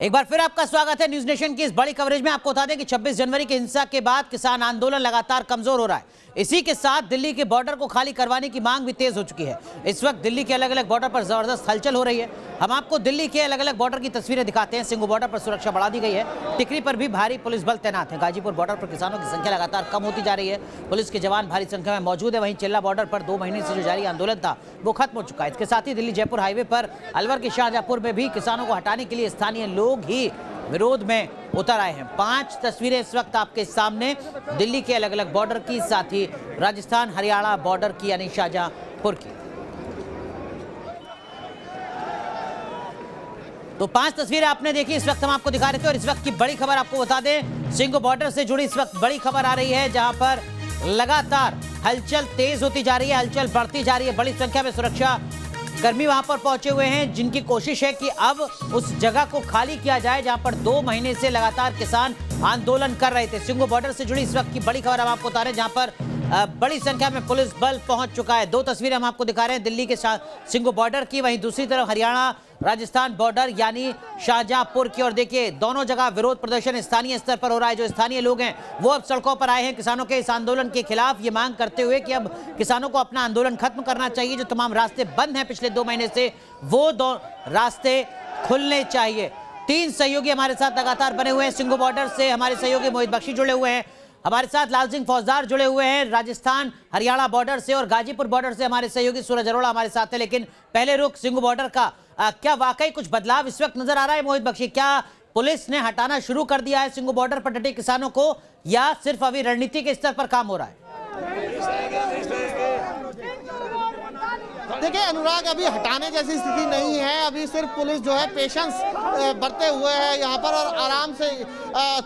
एक बार फिर आपका स्वागत है न्यूज नेशन की इस बड़ी कवरेज में। आपको बता दें कि 26 जनवरी की हिंसा के बाद किसान आंदोलन लगातार कमजोर हो रहा है। इसी के साथ दिल्ली के बॉर्डर को खाली करवाने की मांग भी तेज हो चुकी है। इस वक्त दिल्ली के अलग अलग बॉर्डर पर जबरदस्त हलचल हो रही है। हम आपको दिल्ली के अलग अलग बॉर्डर की तस्वीरें दिखाते हैं। सिंघू बॉर्डर पर सुरक्षा बढ़ा दी गई है। टिकरी पर भी भारी पुलिस बल तैनात है। गाजीपुर बॉर्डर पर किसानों की संख्या लगातार कम होती जा रही है। पुलिस के जवान भारी संख्या में मौजूद है। वहीं चिल्ला बॉर्डर पर 2 महीने से जो जारी आंदोलन था वो खत्म हो चुका है। इसके साथ ही दिल्ली जयपुर हाईवे पर अलवर के शाहजहांपुर में भी किसानों को हटाने के लिए स्थानीय लोग ही विरोध में उतर आए हैं। 5 तस्वीरें इस वक्त आपके सामने दिल्ली के अलग अलग बॉर्डर की, साथ ही राजस्थान हरियाणा बॉर्डर की यानी शाहजहांपुर की। तो 5 तस्वीरें आपने देखी। इस वक्त हम आपको दिखा रहे थे। और इस वक्त की बड़ी खबर आपको बता दें, सिंघू बॉर्डर से जुड़ी इस वक्त बड़ी खबर आ रही है, जहां पर लगातार हलचल तेज होती जा रही है, हलचल बढ़ती जा रही है। बड़ी संख्या में सुरक्षा कर्मी वहां पर पहुंचे हुए हैं, जिनकी कोशिश है कि अब उस जगह को खाली किया जाए जहां पर 2 महीने से लगातार किसान आंदोलन कर रहे थे। सिंघू बॉर्डर से जुड़ी इस वक्त की बड़ी खबर हम आपको बता रहे हैं, जहां पर बड़ी संख्या में पुलिस बल पहुंच चुका है। 2 तस्वीरें हम आपको दिखा रहे हैं दिल्ली के सिंघू बॉर्डर की, वहीं दूसरी तरफ हरियाणा राजस्थान बॉर्डर यानी शाहजहांपुर की। और देखिए, दोनों जगह विरोध प्रदर्शन स्थानीय स्तर पर हो रहा है। जो स्थानीय लोग हैं वो अब सड़कों पर आए हैं किसानों के इस आंदोलन के खिलाफ, ये मांग करते हुए कि अब किसानों को अपना आंदोलन खत्म करना चाहिए। जो तमाम रास्ते बंद हैं पिछले 2 महीने से, वो 2 रास्ते खुलने चाहिए। 3 सहयोगी हमारे साथ लगातार बने हुए हैं। सिंघू बॉर्डर से हमारे सहयोगी मोहित बख्शी जुड़े हुए हैं, हमारे साथ लाल सिंह फौजदार जुड़े हुए हैं राजस्थान हरियाणा बॉर्डर से, और गाजीपुर बॉर्डर से हमारे सहयोगी सूरज अरोड़ा हमारे साथ है। लेकिन पहले रुख सिंघू बॉर्डर का, क्या वाकई कुछ बदलाव इस वक्त नजर आ रहा है मोहित बख्शी? क्या पुलिस ने हटाना शुरू कर दिया है सिंघू बॉर्डर पर डटे किसानों को, या सिर्फ अभी रणनीति के स्तर पर काम हो रहा है? देखिए अनुराग, अभी हटाने जैसी स्थिति नहीं है। अभी सिर्फ पुलिस जो है पेशेंस बरते हुए है यहाँ पर, और आराम से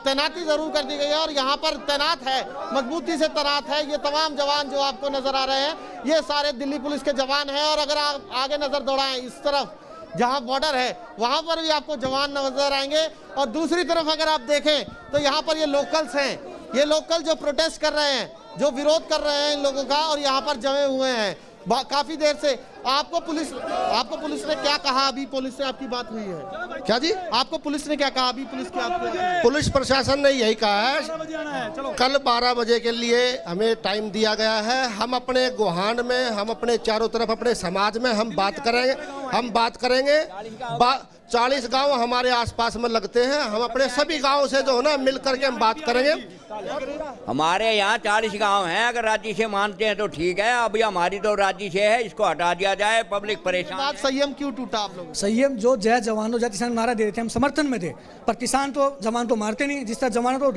तैनाती जरूर कर दी गई है। और यहाँ पर तैनात है, मजबूती से तैनात है। ये तमाम जवान जो आपको नजर आ रहे हैं, ये सारे दिल्ली पुलिस के जवान हैं। और अगर आप आगे नजर दौड़ाएं इस तरफ जहाँ बॉर्डर है, वहाँ पर भी आपको जवान नजर आएंगे। और दूसरी तरफ अगर आप देखें तो यहाँ पर ये लोकल्स हैं, ये लोकल जो प्रोटेस्ट कर रहे हैं, जो विरोध कर रहे हैं इन लोगों का, और यहाँ पर जमे हुए हैं काफी देर से। आपको पुलिस ने क्या कहा? अभी पुलिस से आपकी बात हुई है क्या जी? आपको पुलिस ने क्या कहा? अभी पुलिस प्रशासन ने यही कहा है, कल 12 बजे के लिए हमें टाइम दिया गया है। हम अपने गुहांड में, हम अपने चारों तरफ अपने समाज में हम बात करेंगे। 40 गांव हमारे आसपास में लगते हैं। हम अपने सभी गांवों से जो है ना मिल करके हम बात करेंगे। हमारे यहाँ 40 गांव हैं। अगर राज्य से मानते हैं तो ठीक है, अभी हमारी तो राज्य से है, इसको हटा दिया जाए। पब्लिक परेशान। संयम क्यों टूटा आप लोग? संयम, जो जय जवानों जय किसान नारा दे रहे थे, हम समर्थन में थे, पर किसान तो जवान तो मारते नहीं। जिस तरह जवान तो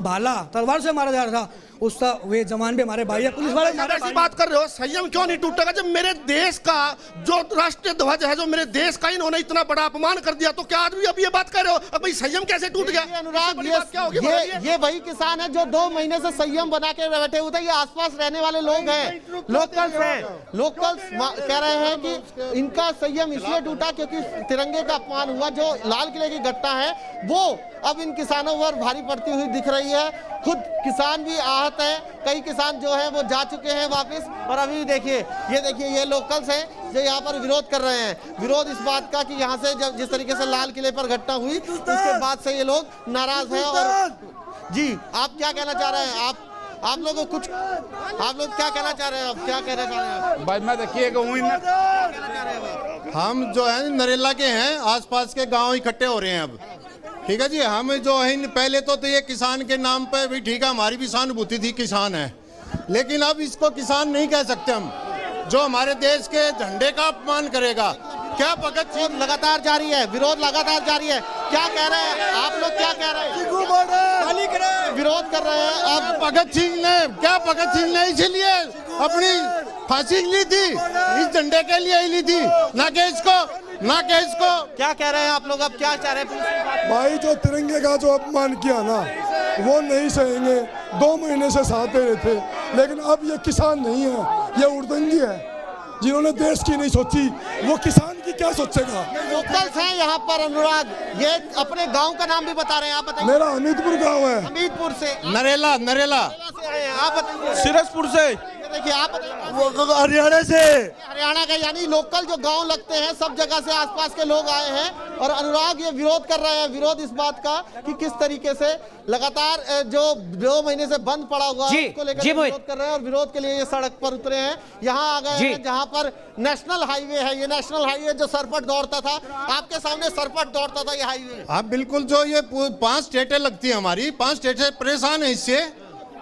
भाला तलवार से मारा जा रहा था, उस तरह वे जवान भी हमारे भाई है। पुलिस वाले बात कर रहे हो, संयम क्यों नहीं टूटेगा? जब मेरे देश का जो राष्ट्रीय ध्वज है, जो मेरे देश का, इन्होंने इतना बड़ा अपमान कर दिया, तो क्या आदमी अभी ये बात कर रहे हो? अब भाई संयम कैसे टूट गया? अनुराग, ये वही किसान है जो 2 महीने से संयम बना के बैठे हुए थे। ये आसपास रहने वाले लोग हैं, लोकल्स हैं। लोकल्स कह रहे हैं कि इनका संयम इसलिए टूटा क्योंकि तिरंगे का अपमान हुआ। जो लाल किले की घटना है वो अब इन किसानों पर भारी पड़ती हुई दिख रही है। खुद किसान भी आहत है, कई किसान जो है वो जा चुके हैं वापस। और अभी देखिए, ये लोकल्स हैं जो यहाँ पर विरोध कर रहे हैं। विरोध इस बात का कि यहाँ से जब जिस तरीके से लाल किले पर घटना हुई, उसके बाद से ये लोग नाराज हैं। और जी, आप क्या कहना चाह रहे हैं? आप लोग क्या कहना चाह रहे हैं? आप क्या कहना चाह रहे हैं? भाई मैं देखिए हम जो है नरेला के हैं, आसपास के गांव इकट्ठे हो रहे हैं अब। ठीक है जी, हम जो है पहले तो ये किसान के नाम पे भी ठीक है, हमारी भी सहानुभूति थी, किसान है, लेकिन अब इसको किसान नहीं कह सकते हम। जो हमारे देश के झंडे का अपमान करेगा, क्या भगत सिंह लगातार जारी है, विरोध लगातार जारी है। क्या कह रहे हैं आप लोग? क्या कह रहे हैं? विरोध कर रहे हैं। अब भगत सिंह ने इसीलिए अपनी फांसी ली थी, इस झंडे के लिए ही ली थी, ना कि इसको। क्या कह रहे हैं आप लोग? अब क्या चाह रहे हैं? भाई, जो तिरंगे का जो अपमान किया ना, वो नहीं सहेंगे। 2 महीने से सहते रहे थे, लेकिन अब ये किसान नहीं है, ये उर्दंगी है। जिन्होंने देश की नहीं सोची, वो किसान की क्या सोचेगा? लोकल्स हैं यहाँ पर अनुराग, ये अपने गांव का नाम भी बता रहे हैं। आप बताइए। मेरा हमीदपुर गांव है। हमीदपुर से? नरेला से आए हैं। आप बताइए। सिरसपुर से। देखिए आप वो हरियाणा से। हरियाणा का यानी लोकल जो गांव लगते हैं सब जगह से आसपास के लोग आए हैं और अनुराग ये विरोध कर रहे हैं, विरोध इस बात का कि किस तरीके से लगातार जो 2 महीने से बंद पड़ा हुआ है उसको लेकर विरोध कर रहे हैं और विरोध के लिए ये सड़क पर उतरे हैं। यहाँ आ गए हैं जहाँ पर नेशनल हाईवे है, ये नेशनल हाईवे जो सरपट दौड़ता था, आपके सामने सरपट दौड़ता था ये हाईवे। हाँ बिल्कुल, जो ये 5 स्टेटें लगती है हमारी, 5 स्टेटें परेशान है इससे,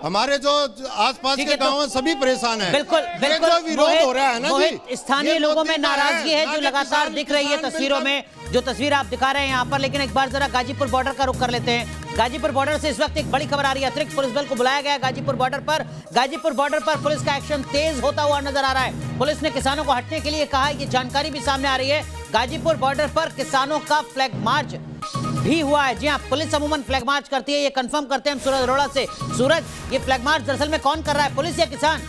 हमारे जो आसपास के गांव हैं सभी परेशान हैं। बिल्कुल बिल्कुल जो विरोध हो रहा है ना जी, स्थानीय लोगों में नाराजगी है जो लगातार दिख रही है तस्वीरों में, जो तस्वीर आप दिखा रहे हैं यहाँ पर। लेकिन एक बार जरा गाजीपुर बॉर्डर का रुख कर लेते हैं। गाजीपुर बॉर्डर से इस वक्त एक बड़ी खबर आ रही है, अतिरिक्त पुलिस बल को बुलाया गया है गाजीपुर बॉर्डर पर। गाजीपुर बॉर्डर पर पुलिस का एक्शन तेज होता हुआ नजर आ रहा है। पुलिस ने किसानों को हटने के लिए कहा है, ये जानकारी भी सामने आ रही है। गाजीपुर बॉर्डर पर किसानों का फ्लैग मार्च भी हुआ है। जी हाँ, पुलिस अमूमन फ्लैग मार्च करती है, ये कंफर्म करते हैं हम सूरज अरोड़ा से। सूरज, ये फ्लैग मार्च दरअसल में कौन कर रहा है, पुलिस या किसान?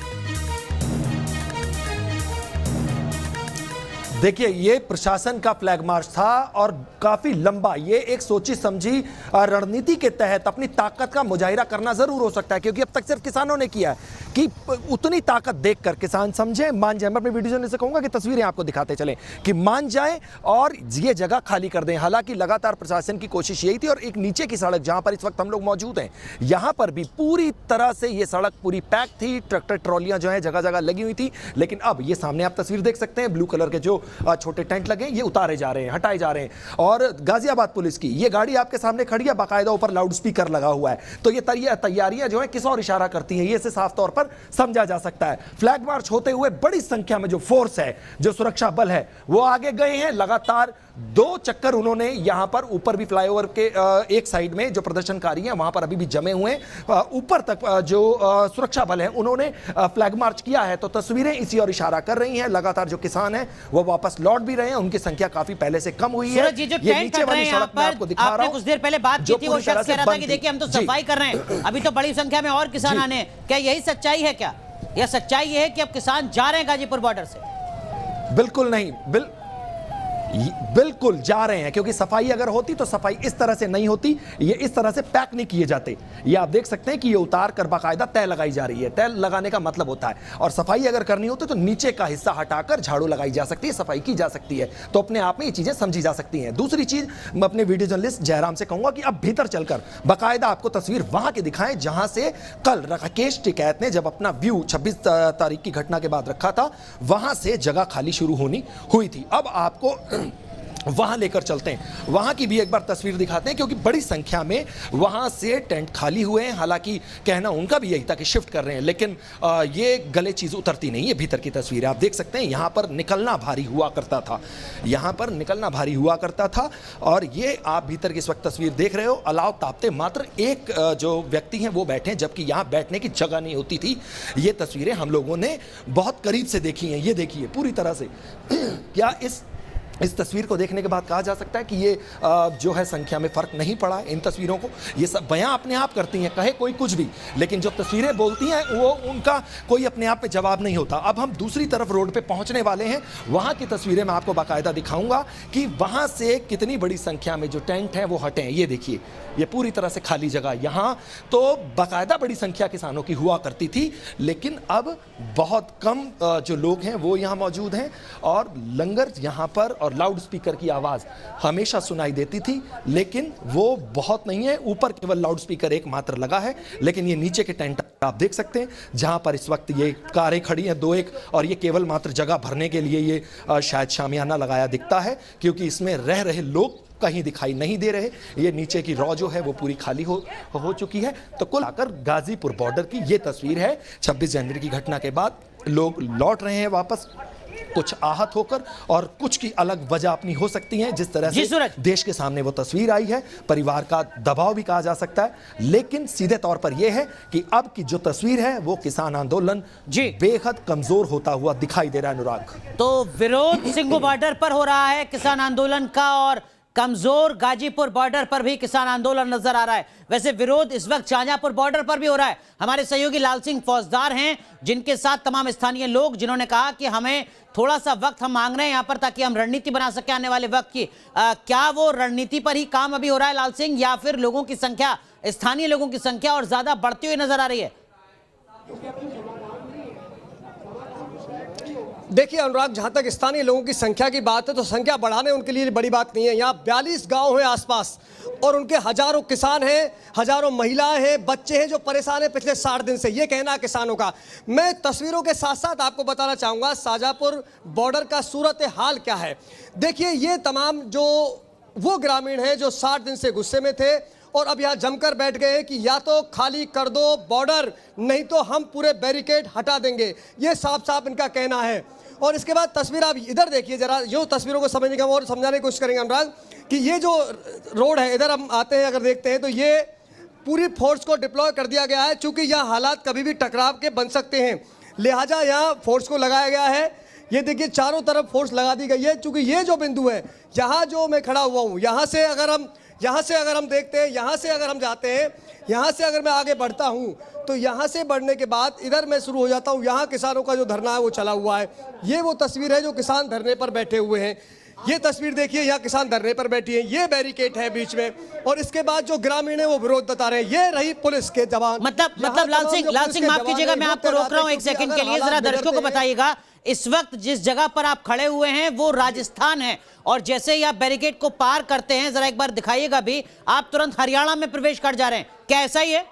देखिए, ये प्रशासन का फ्लैग मार्च था और काफी लंबा। ये एक सोची समझी रणनीति के तहत अपनी ताकत का मुजाहिरा करना जरूर हो सकता है, क्योंकि अब तक सिर्फ किसानों ने किया है कि उतनी ताकत देखकर किसान समझे, मान जाए। मैं अपने वीडियो में से कहूंगा कि तस्वीरें आपको दिखाते चलें कि मान जाए और ये जगह खाली कर दें। हालांकि लगातार प्रशासन की कोशिश यही थी। और एक नीचे की सड़क जहां पर इस वक्त हम लोग मौजूद हैं, यहां पर भी पूरी तरह से ये सड़क पूरी पैक थी, ट्रैक्टर ट्रॉलियां जो है जगह जगह लगी हुई थी। लेकिन अब ये सामने आप तस्वीर देख सकते हैं, ब्लू कलर के जो छोटे टेंट लगे ये उतारे जा रहे हैं, हटाए जा रहे हैं। और गाजियाबाद पुलिस की ये गाड़ी आपके सामने खड़ी है, बाकायदा ऊपर लाउड स्पीकर लगा हुआ है। तो ये तैयारियां जो है किस और इशारा करती हैं, ये से साफ तौर पर समझा जा सकता है। फ्लैग मार्च होते हुए बड़ी संख्या में जो फोर्स है, जो सुरक्षा बल है, वो आगे गए हैं। लगातार 2 चक्कर उन्होंने यहां पर ऊपर भी फ्लाईओवर के एक साइड में जो प्रदर्शनकारी हैं वहां पर अभी भी जमे हुए हैं। ऊपर तक जो सुरक्षा बल है उन्होंने फ्लैग मार्च किया है। तो तस्वीरें इसी और इशारा कर रही हैं। लगातार जो किसान हैं वो वापस लौट भी रहे हैं, उनकी संख्या काफी पहले से कम हुई है। ये नीचे वाली सड़क मैं आपको दिखा रहा हूं, कुछ देर पहले बात की थी, वो शख्स कह रहा था कि देखिए हम तो सफाई कर रहे हैं, अभी तो बड़ी संख्या में और किसान आने हैं। क्या यही सच्चाई है? क्या यह सच्चाई है कि अब किसान जा रहे हैं गाजीपुर बॉर्डर से? बिल्कुल नहीं, बिल्कुल जा रहे हैं, क्योंकि सफाई अगर होती तो सफाई इस तरह से नहीं होती, ये इस तरह से पैक नहीं किए जाते। ये आप देख सकते हैं कि ये उतार कर बाकायदा तय लगाई जा रही है। तय लगाने का मतलब होता है, और सफाई अगर करनी होती तो नीचे का हिस्सा हटाकर झाड़ू लगाई जा सकती है, सफाई की जा सकती है। तो अपने आप में ये चीजें समझी जा सकती हैं। दूसरी चीज, मैं अपने वीडियो जर्नलिस्ट जयराम से कहूंगा कि अब भीतर चलकर बाकायदा आपको तस्वीर वहां की दिखाएं जहां से कल राकेश टिकैत ने जब अपना व्यू 26 तारीख की घटना के बाद रखा था, वहां से जगह खाली शुरू होनी हुई थी। अब आपको वहां लेकर चलते हैं, वहां की भी एक बार तस्वीर दिखाते हैं, क्योंकि बड़ी संख्या में वहां से टेंट खाली हुए हैं। हालांकि कहना उनका भी यही था कि शिफ्ट कर रहे हैं, लेकिन ये गले चीज उतरती नहीं है। भीतर की तस्वीर आप देख सकते हैं, यहां पर निकलना भारी हुआ करता था, यहां पर निकलना भारी हुआ करता था। और ये आप भीतर की इस वक्त तस्वीर देख रहे हो, अलाव तापते मात्र एक जो व्यक्ति हैं वो बैठे हैं, जबकि यहां बैठने की जगह नहीं होती थी। ये तस्वीरें हम लोगों ने बहुत करीब से देखी हैं। ये देखिए पूरी तरह से क्या इस तस्वीर को देखने के बाद कहा जा सकता है कि ये जो है संख्या में फर्क नहीं पड़ा इन तस्वीरों को। ये सब बयां अपने आप करती हैं, कहे कोई कुछ भी, लेकिन जो तस्वीरें बोलती हैं वो उनका कोई अपने आप में जवाब नहीं होता। अब हम दूसरी तरफ रोड पे पहुंचने वाले हैं, वहां की तस्वीरें मैं आपको बाकायदा दिखाऊंगा कि वहां से कितनी बड़ी संख्या में जो टेंट हैं वो हटे हैं। ये देखिए, ये पूरी तरह से खाली जगह। यहाँ तो बाकायदा बड़ी संख्या किसानों की हुआ करती थी, लेकिन अब बहुत कम जो लोग हैं वो यहाँ मौजूद हैं। और लंगर यहाँ पर और लाउड स्पीकर की आवाज़ हमेशा सुनाई देती थी, लेकिन वो बहुत नहीं है। ऊपर केवल लाउड स्पीकर एक मात्र लगा है, लेकिन ये नीचे के टेंट आप देख सकते हैं जहाँ पर इस वक्त ये कारें खड़ी हैं 2-1, और ये केवल मात्र जगह भरने के लिए ये शायद शामियाना लगाया दिखता है, क्योंकि इसमें रह रहे लोग कहीं दिखाई नहीं दे रहे। ये नीचे की रॉ जो है वो पूरी खाली हो चुकी है। तो कुल आकर गाजीपुर बॉर्डर की ये तस्वीर है 26 जनवरी की घटना के बाद। लोग लौट रहे हैं वापस, कुछ आहत होकर और कुछ की अलग वजह अपनी हो सकती है। जिस तरह से देश के सामने वो तस्वीर आई है, परिवार का दबाव भी कहा जा सकता है, लेकिन सीधे तौर पर यह है कि अब की जो तस्वीर है वो किसान आंदोलन बेहद कमजोर होता हुआ दिखाई दे रहा है। अनुराग, तो विरोध सिंघू बॉर्डर पर हो रहा है किसान आंदोलन का, और कमजोर गाजीपुर बॉर्डर पर भी किसान आंदोलन नजर आ रहा है। वैसे विरोध इस वक्त शाहजहांपुर बॉर्डर पर भी हो रहा है। हमारे सहयोगी लाल सिंह फौजदार हैं, जिनके साथ तमाम स्थानीय लोग, जिन्होंने कहा कि हमें थोड़ा सा वक्त हम मांग रहे हैं यहाँ पर ताकि हम रणनीति बना सके आने वाले वक्त की। क्या वो रणनीति पर ही काम अभी हो रहा है लाल सिंह, या फिर लोगों की संख्या, स्थानीय लोगों की संख्या और ज्यादा बढ़ती हुई नजर आ रही है? देखिए अनुराग, जहाँ तक स्थानीय लोगों की संख्या की बात है तो संख्या बढ़ाने उनके लिए बड़ी बात नहीं है। यहाँ 42 गांव हैं आसपास और उनके हजारों किसान हैं, हजारों महिलाएं हैं, बच्चे हैं जो परेशान हैं पिछले 60 दिन से, ये कहना है किसानों का। मैं तस्वीरों के साथ साथ आपको बताना चाहूँगा शाहजहाँपुर बॉर्डर का सूरत हाल क्या है। देखिए ये तमाम जो वो ग्रामीण हैं जो 60 दिन से गुस्से में थे और अब यहाँ जमकर बैठ गए हैं कि या तो खाली कर दो बॉर्डर, नहीं तो हम पूरे बैरिकेड हटा देंगे, ये साफ साफ इनका कहना है। और इसके बाद तस्वीर आप इधर देखिए जरा, जो तस्वीरों को समझने का और समझाने की कोशिश करेंगे अनुराग कि ये जो रोड है इधर हम आते हैं, अगर देखते हैं तो ये पूरी फोर्स को डिप्लॉय कर दिया गया है, चूंकि यहाँ हालात कभी भी टकराव के बन सकते हैं, लिहाजा यहाँ फोर्स को लगाया गया है। ये देखिए चारों तरफ फोर्स लगा दी गई है, चूंकि ये जो बिंदु है यहाँ जो मैं खड़ा हुआ हूँ, यहाँ से अगर हम देखते हैं, यहाँ से अगर हम जाते हैं, यहाँ से अगर मैं आगे बढ़ता हूँ तो यहाँ से बढ़ने के बाद इधर मैं शुरू हो जाता हूँ। यहाँ किसानों का जो धरना है वो चला हुआ है। ये वो तस्वीर है जो किसान धरने पर बैठे हुए हैं। ये तस्वीर देखिए, यहाँ किसान धरने पर बैठी है, ये बैरिकेड है बीच में, और इसके बाद जो ग्रामीण है वो विरोध बता रहे हैं। ये रही पुलिस के जवान। मतलब लाल सिंह माफ कीजिएगा, मैं आपको रोक रहा हूँ एक सेकंड के लिए, जरा दर्शकों को बताइएगा इस वक्त जिस जगह पर आप खड़े हुए हैं वो राजस्थान है, और जैसे ही आप बैरिकेड को पार करते हैं, जरा एक बार दिखाइएगा भी, आप तुरंत हरियाणा में प्रवेश कर जा रहे हैं, क्या ऐसा ही है?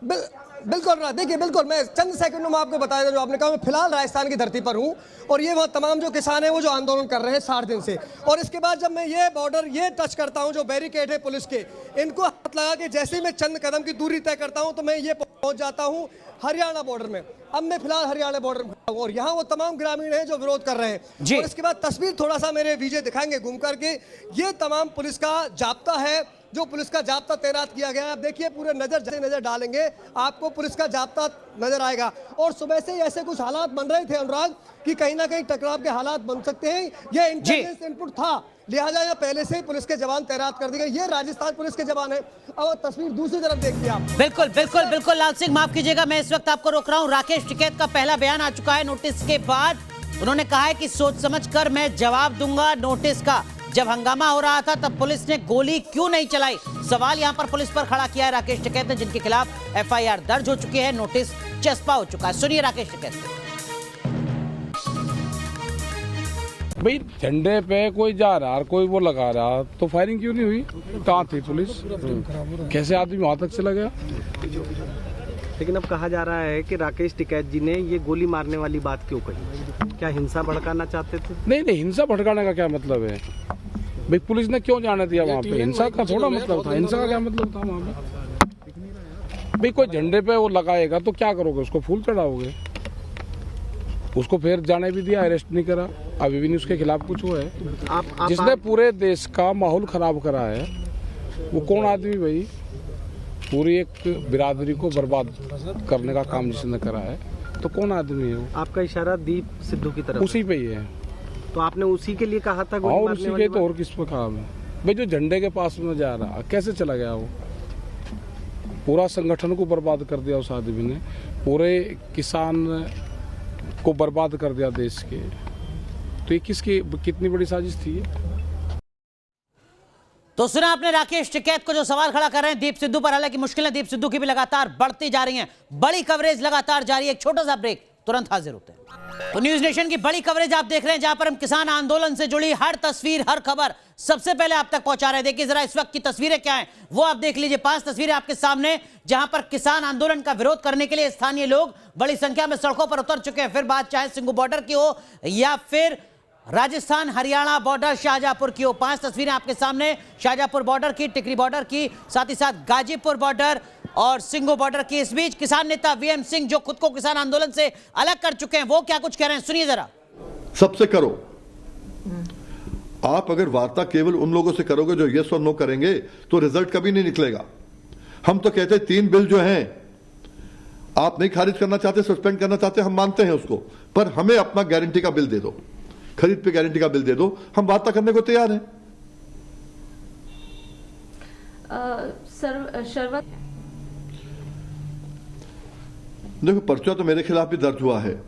बिल्कुल देखिए, बिल्कुल मैं चंद सेकंडों में आपको बताया जो आपने कहा। मैं फिलहाल राजस्थान की धरती पर हूं और ये वह तमाम जो किसान हैं वो जो आंदोलन कर रहे हैं 60 दिन से, और इसके बाद जब मैं ये बॉर्डर ये टच करता हूं जो बैरिकेड है पुलिस के, इनको हाथ लगा के जैसे ही मैं चंद कदम की दूरी तय करता हूं तो मैं ये पहुंच जाता हूं हरियाणा बॉर्डर में। अब मैं फिलहाल हरियाणा बॉर्डर में हूं और यहाँ वो तमाम ग्रामीण हैं जो विरोध कर रहे हैं। और इसके बाद तस्वीर थोड़ा सा मेरे विजय दिखाएंगे घूम करके, ये तमाम पुलिस का जाब्ता है, जो पुलिस का जाब्ता तैनात किया गया है। आप देखिए पूरे नजर डालेंगे आपको पुलिस का जाब्ता नजर आएगा। और सुबह से ऐसे कुछ हालात बन रहे थे अनुराग कि कहीं ना कहीं टकराव के हालात बन सकते हैं, ये इंटेलिजेंस इनपुट था, लिहाजा यहाँ पहले से ही पुलिस के जवान तैनात कर दिए गए। ये राजस्थान पुलिस के जवान है। अब तस्वीर दूसरी तरफ देखिए आप। बिल्कुल लाल सिंह माफ कीजिएगा, मैं इस वक्त आपको रोक रहा हूँ। राकेश टिकैत का पहला बयान आ चुका है नोटिस के बाद। उन्होंने कहा है कि सोच समझ कर मैं जवाब दूंगा नोटिस का। जब हंगामा हो रहा था तब पुलिस ने गोली क्यों नहीं चलाई, सवाल यहां पर पुलिस पर खड़ा किया है राकेश टिकैत ने, जिनके खिलाफ एफआईआर दर्ज हो चुकी है, नोटिस चस्पा हो चुका है। सुनिए राकेश टिकैत। भाई झंडे पे कोई जा रहा, कोई वो लगा रहा, तो फायरिंग क्यों नहीं हुई? कहाँ थी पुलिस? कैसे आदमी वहां तक चला गया? लेकिन अब कहा जा रहा है कि राकेश टिकैत जी ने ये गोली मारने वाली बात क्यों कही? क्या हिंसा भड़काना चाहते थे? नहीं, हिंसा भड़काने का क्या मतलब है भाई? पुलिस ने क्यों जाने दिया वहाँ पे? हिंसा का थोड़ा मतलब था, हिंसा का क्या मतलब था वहाँ पे? भाई कोई झंडे पे वो लगाएगा तो क्या करोगे? उसको फूल चढ़ाओगे? उसको फिर जाने भी दिया, अरेस्ट नहीं करा, अभी भी नहीं उसके खिलाफ कुछ हुआ है। जिसने पूरे देश का माहौल खराब करा है वो कौन आदमी भाई? पूरी एक बिरादरी को बर्बाद करने का काम जिसने करा है तो कौन आदमी है वो? आपका इशारा दीप सिद्धू की तरफ उसी पे ही है। तो आपने उसी के लिए कहा था? और उसी के तो और किस पे कहा मैं? भाई जो झंडे के पास में जा रहा, कैसे चला गया वो? पूरा संगठन को बर्बाद कर दिया उस आदमी ने, पूरे किसान को बर्बाद कर दिया देश के। तो ये किसकी कितनी बड़ी साजिश थी? तो सुना आपने राकेश टिकैत को जो सवाल खड़ा कर रहे हैं दीप सिद्धू पर। हालांकि मुश्किलें दीप सिद्धू की भी लगातार बढ़ती जा रही हैं, बड़ी कवरेज लगातार जारी है। एक छोटा सा ब्रेक, तुरंत हाजिर होते हैं। तो न्यूज नेशन की बड़ी कवरेज आप देख रहे हैं, जहां पर हम किसान आंदोलन से जुड़ी हर तस्वीर, हर खबर सबसे पहले आप तक पहुंचा रहे हैं। देखिए जरा इस वक्त की तस्वीरें क्या हैं वो आप देख लीजिए। 5 तस्वीरें आपके सामने, जहां पर किसान आंदोलन का विरोध करने के लिए स्थानीय लोग बड़ी संख्या में सड़कों पर उतर चुके हैं। फिर बात चाहे सिंगू बॉर्डर की हो या फिर राजस्थान हरियाणा बॉर्डर शाहजहाँपुर की हो। 5 तस्वीरें आपके सामने, शाहजहाँपुर बॉर्डर की, टिकरी बॉर्डर की, साथ ही साथ गाजीपुर बॉर्डर और सिंगू बॉर्डर की। इस बीच किसान नेता वीएम सिंह जो खुद को किसान आंदोलन से अलग कर चुके हैं, वो क्या कुछ कह रहे हैं, सुनिए जरा। सबसे करो, आप अगर वार्ता केवल उन लोगों से करोगे जो यस और नो करेंगे तो रिजल्ट कभी नहीं निकलेगा। हम तो कहते हैं 3 बिल जो हैं आप नहीं खारिज करना चाहते, सस्पेंड करना चाहते, हम मानते हैं उसको, पर हमें अपना गारंटी का बिल दे दो, खरीद पे गारंटी का बिल दे दो, हम वार्ता करने को तैयार हैं। देखो पर्चा तो मेरे खिलाफ भी दर्ज हुआ है,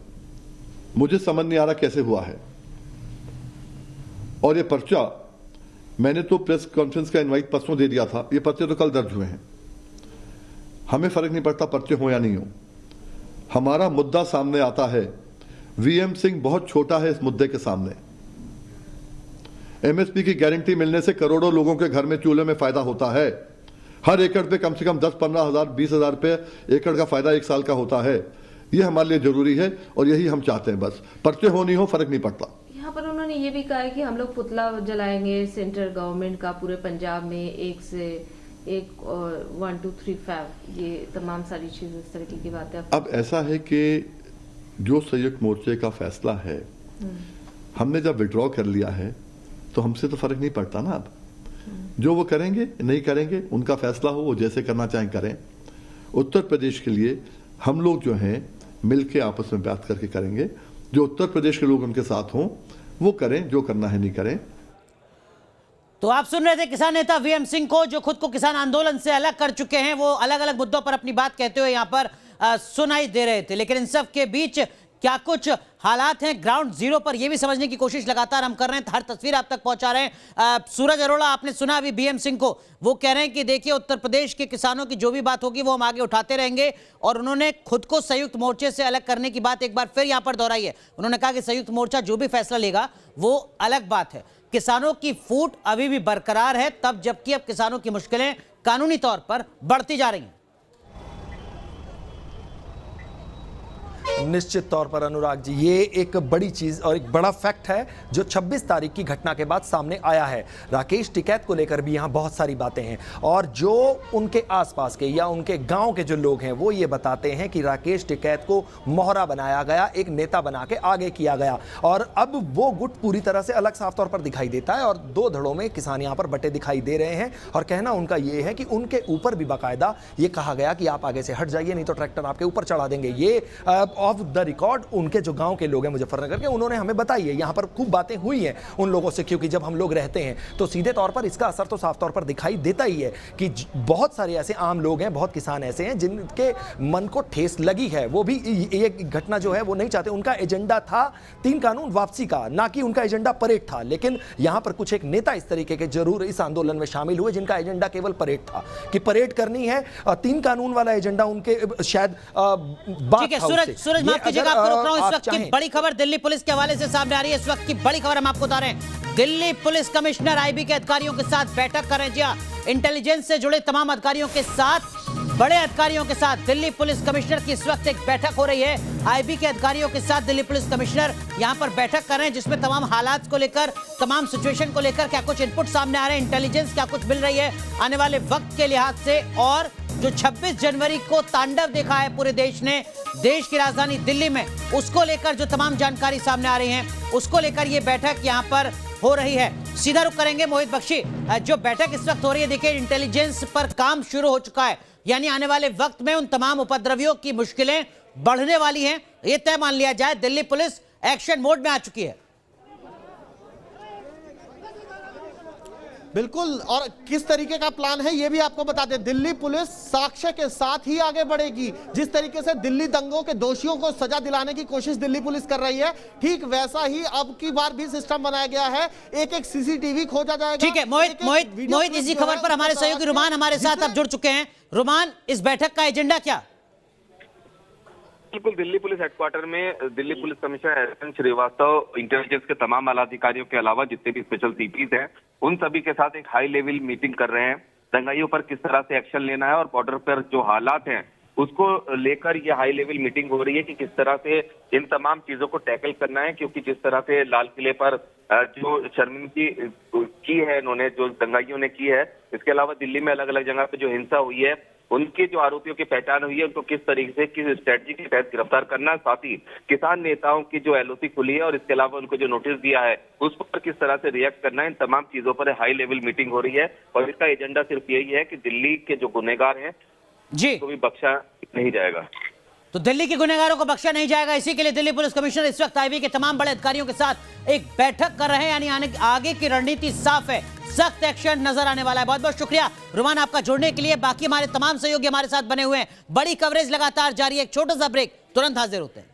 मुझे समझ नहीं आ रहा कैसे हुआ है। और ये पर्चा मैंने तो प्रेस कॉन्फ्रेंस का इनवाइट परसों दे दिया था, ये पर्चे तो कल दर्ज हुए हैं। हमें फर्क नहीं पड़ता पर्चे हो या नहीं हो, हमारा मुद्दा सामने आता है। वीएम सिंह बहुत छोटा है इस मुद्दे के सामने। एमएसपी की गारंटी मिलने से करोड़ों लोगों के घर में चूल्हे में फायदा होता है। हर एकड़ पे कम से कम 10-15 हजार 20 हजार रुपये एकड़ का फायदा 1 साल का होता है। ये हमारे लिए जरूरी है और यही हम चाहते हैं। बस पर्चे हो नहीं हो फर्क नहीं पड़ता। यहाँ पर उन्होंने ये भी कहा है कि हम लोग पुतला जलाएंगे सेंट्रल गवर्नमेंट का पूरे पंजाब में, एक से एक 1 2 3 5, ये तमाम सारी चीजें इस तरीके की बातें। अब ऐसा है कि जो संयुक्त मोर्चे का फैसला है, हमने जब विड्रॉ कर लिया है तो हमसे तो फर्क नहीं पड़ता ना। अब जो वो करेंगे नहीं करेंगे उनका फैसला हो, वो जैसे करना चाहें करें। उत्तर प्रदेश के लिए हम लोग जो हैं मिलके आपस में बात करके करेंगे। जो उत्तर प्रदेश के लोग उनके साथ हों वो करें, जो करना है नहीं करें। तो आप सुन रहे थे किसान नेता वीएम सिंह को, जो खुद को किसान आंदोलन से अलग कर चुके हैं। वो अलग अलग मुद्दों पर अपनी बात कहते हुए यहां पर सुनाई दे रहे थे। लेकिन इन सब के बीच क्या कुछ हालात हैं ग्राउंड जीरो पर, यह भी समझने की कोशिश लगातार हम कर रहे हैं। हर तस्वीर आप तक पहुंचा रहे हैं। सूरज अरोड़ा, आपने सुना अभी वीएम सिंह को, वो कह रहे हैं कि देखिए उत्तर प्रदेश के किसानों की जो भी बात होगी वो हम आगे उठाते रहेंगे। और उन्होंने खुद को संयुक्त मोर्चे से अलग करने की बात एक बार फिर यहां पर दोहराई है। उन्होंने कहा कि संयुक्त मोर्चा जो भी फैसला लेगा वो अलग बात है। किसानों की फूट अभी भी बरकरार है, तब जबकि अब किसानों की मुश्किलें कानूनी तौर पर बढ़ती जा रही हैं। निश्चित तौर पर अनुराग जी, ये एक बड़ी चीज और एक बड़ा फैक्ट है जो 26 तारीख की घटना के बाद सामने आया है। राकेश टिकैत को लेकर भी यहां बहुत सारी बातें हैं और जो उनके आसपास के या उनके गांव के जो लोग हैं वो ये बताते हैं कि राकेश टिकैत को मोहरा बनाया गया, एक नेता बना के आगे किया गया और अब वो गुट पूरी तरह से अलग साफ तौर पर दिखाई देता है और 2 धड़ों में किसान यहां पर बटे दिखाई दे रहे हैं। और कहना उनका ये है कि उनके ऊपर भी बाकायदा ये कहा गया कि आप आगे से हट जाइए नहीं तो ट्रैक्टर आपके ऊपर चढ़ा देंगे। ये ऑफ द रिकॉर्ड उनके जो गांव के लोग हैं मुजफ्फरनगर के, उन्होंने हमें बताई है। यहां पर खूब बातें हुई हैं उन लोगों से, क्योंकि जब हम लोग रहते हैं तो सीधे तौर पर इसका असर तो साफ तौर पर दिखाई देता ही है कि बहुत सारे ऐसे आम लोग हैं, बहुत किसान ऐसे हैं जिनके मन को ठेस लगी है। वो भी ये घटना जो है वो नहीं चाहते। उनका एजेंडा था 3 कानून वापसी का, ना कि उनका एजेंडा परेड था। लेकिन यहां पर कुछ एक नेता इस तरीके के जरूर इस आंदोलन में शामिल हुए जिनका एजेंडा केवल परेड था कि परेड करनी है। 3 कानून वाला एजेंडा उनके शायद ठीक है। सूरज माफ कीजिएगा, आपको रोक रहा हूं। इस वक्त की बड़ी खबर दिल्ली पुलिस के हवाले से सामने आ रही है। इस वक्त की बड़ी खबर हम आपको बता रहे हैं। दिल्ली पुलिस कमिश्नर आईबी के अधिकारियों के साथ बैठक कर रहे हैं। जी हां, इंटेलिजेंस से जुड़े तमाम अधिकारियों के साथ, बड़े अधिकारियों के साथ दिल्ली पुलिस कमिश्नर की इस वक्त एक बैठक हो रही है। आईबी के अधिकारियों के साथ दिल्ली पुलिस कमिश्नर यहां पर बैठक कर रहे हैं, जिसमें तमाम हालात को लेकर, तमाम सिचुएशन को लेकर क्या कुछ इनपुट सामने आ रहे हैं, इंटेलिजेंस क्या कुछ मिल रही है आने वाले वक्त के लिहाज से, और जो 26 जनवरी को तांडव देखा है पूरे देश ने, देश की राजधानी दिल्ली में, उसको लेकर जो तमाम जानकारी सामने आ रही है, उसको लेकर ये बैठक यहां पर हो रही है। सीधा रुख करेंगे मोहित बख्शी। जो बैठक इस वक्त हो रही है, देखिए इंटेलिजेंस पर काम शुरू हो चुका है, यानी आने वाले वक्त में उन तमाम उपद्रवियों की मुश्किलें बढ़ने वाली हैं, ये तय मान लिया जाए। दिल्ली पुलिस एक्शन मोड में आ चुकी है। बिल्कुल, और किस तरीके का प्लान है ये भी आपको बता दें। दिल्ली पुलिस साक्ष्य के साथ ही आगे बढ़ेगी। जिस तरीके से दिल्ली दंगों के दोषियों को सजा दिलाने की कोशिश दिल्ली पुलिस कर रही है, ठीक वैसा ही अब की बार भी सिस्टम बनाया गया है। एक सीसीटीवी खोजा जाएगा। ठीक है मोहित, इसी खबर पर हमारे सहयोगी रुमान हमारे साथ अब जुड़ चुके हैं। रुमान, इस बैठक का एजेंडा क्या? बिल्कुल, दिल्ली पुलिस हेडक्वार्टर में Delhi police commissioner S N. Srivastava, intelligence के तमाम आला अधिकारियों के अलावा जितने भी स्पेशल सीपीज हैं, उन सभी के साथ एक हाई लेवल मीटिंग कर रहे हैं। दंगाइयों पर किस तरह से एक्शन लेना है और बॉर्डर पर जो हालात हैं उसको लेकर ये हाई लेवल मीटिंग हो रही है कि किस तरह से इन तमाम चीजों को टैकल करना है। क्योंकि जिस तरह से लाल किले पर जो शर्मिंदगी की है इन्होंने, जो दंगाइयों ने की है, इसके अलावा दिल्ली में अलग अलग जगह पे जो हिंसा हुई है, उनके जो आरोपियों की पहचान हुई है, उनको किस तरीके से, किस स्ट्रेटजी के तहत गिरफ्तार करना, साथ ही किसान नेताओं की जो एलओसी खुली है और इसके अलावा उनको जो नोटिस दिया है उस पर किस तरह से रिएक्ट करना है, इन तमाम चीजों पर हाई लेवल मीटिंग हो रही है। और इसका एजेंडा सिर्फ यही है कि दिल्ली के जो गुनहगार हैं जी को भी बख्शा नहीं जाएगा। तो दिल्ली के गुनहगारों को बख्शा नहीं जाएगा, इसी के लिए दिल्ली पुलिस कमिश्नर इस वक्त आईबी के तमाम बड़े अधिकारियों के साथ एक बैठक कर रहे हैं। यानी आगे की रणनीति साफ है, सख्त एक्शन नजर आने वाला है। बहुत बहुत शुक्रिया रुमान आपका जुड़ने के लिए। बाकी हमारे तमाम सहयोगी हमारे साथ बने हुए हैं। बड़ी कवरेज लगातार जारी है। एक छोटा सा ब्रेक, तुरंत हाजिर होते हैं।